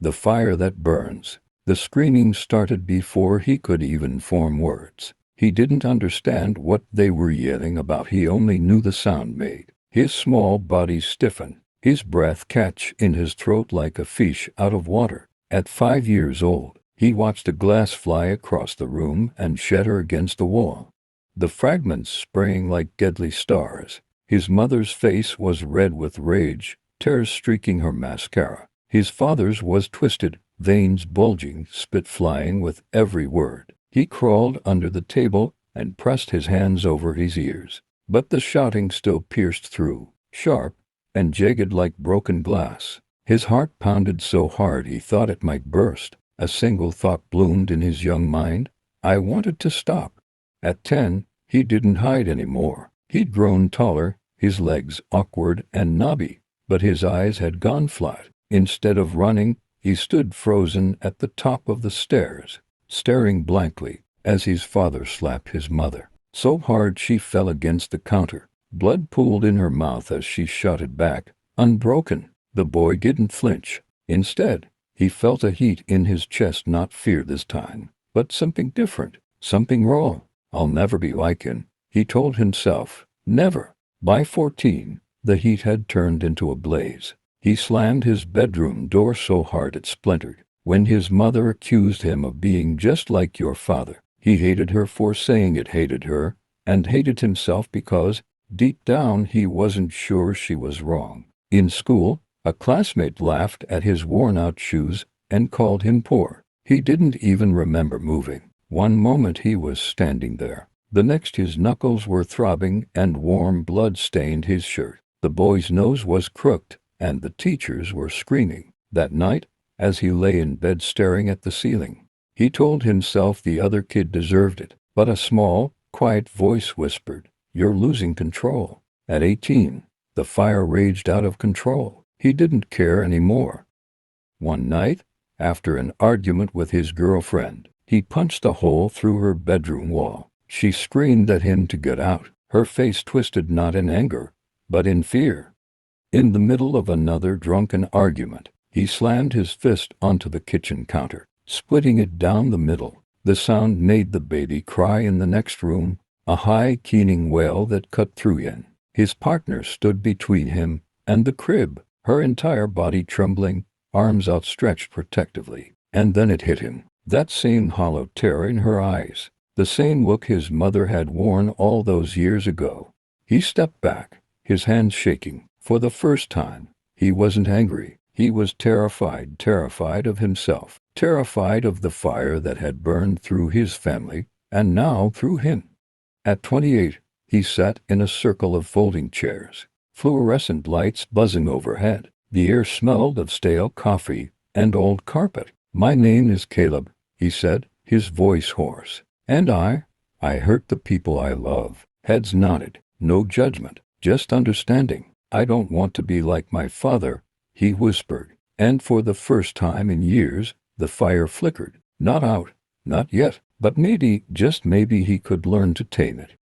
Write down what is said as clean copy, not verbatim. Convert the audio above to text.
The fire that burns. The screaming started before he could even form words. He didn't understand what they were yelling about. He only knew the sound made his small body stiffen, his breath catch in his throat like a fish out of water. At 5 years old, he watched a glass fly across the room and shatter against the wall, the fragments spraying like deadly stars. His mother's face was red with rage, tears streaking her mascara. His father's was twisted, veins bulging, spit flying with every word. He crawled under the table and pressed his hands over his ears. But the shouting still pierced through, sharp and jagged like broken glass. His heart pounded so hard he thought it might burst. A single thought bloomed in his young mind. I wanted to stop. At 10, he didn't hide anymore. He'd grown taller, his legs awkward and knobby, but his eyes had gone flat. Instead of running, he stood frozen at the top of the stairs, staring blankly as his father slapped his mother so hard she fell against the counter. Blood pooled in her mouth as she shouted back, unbroken. The boy didn't flinch. Instead, he felt a heat in his chest, not fear this time, but something different, something raw. I'll never be like him, he told himself. Never. By 14, the heat had turned into a blaze. He slammed his bedroom door so hard it splintered. When his mother accused him of being just like your father, he hated her for saying it, hated her, and hated himself because, deep down, he wasn't sure she was wrong. In school, a classmate laughed at his worn-out shoes and called him poor. He didn't even remember moving. One moment he was standing there. The next his knuckles were throbbing and warm blood stained his shirt. The boy's nose was crooked, and the teachers were screaming. That night, as he lay in bed staring at the ceiling, he told himself the other kid deserved it. But a small, quiet voice whispered, "You're losing control." At 18, the fire raged out of control. He didn't care anymore. One night, after an argument with his girlfriend, he punched a hole through her bedroom wall. She screamed at him to get out, her face twisted not in anger, but in fear. In the middle of another drunken argument, he slammed his fist onto the kitchen counter, splitting it down the middle. The sound made the baby cry in the next room, a high, keening wail that cut through in. His partner stood between him and the crib, her entire body trembling, arms outstretched protectively. And then it hit him, that same hollow terror in her eyes, the same look his mother had worn all those years ago. He stepped back, his hands shaking. For the first time, he wasn't angry. He was terrified, terrified of himself, terrified of the fire that had burned through his family, and now through him. At 28, he sat in a circle of folding chairs, fluorescent lights buzzing overhead. The air smelled of stale coffee and old carpet. "My name is Caleb," he said, his voice hoarse. "And I hurt the people I love." Heads nodded. No judgment, just understanding. "I don't want to be like my father," he whispered. And for the first time in years, the fire flickered. Not out, not yet, but maybe, just maybe he could learn to tame it.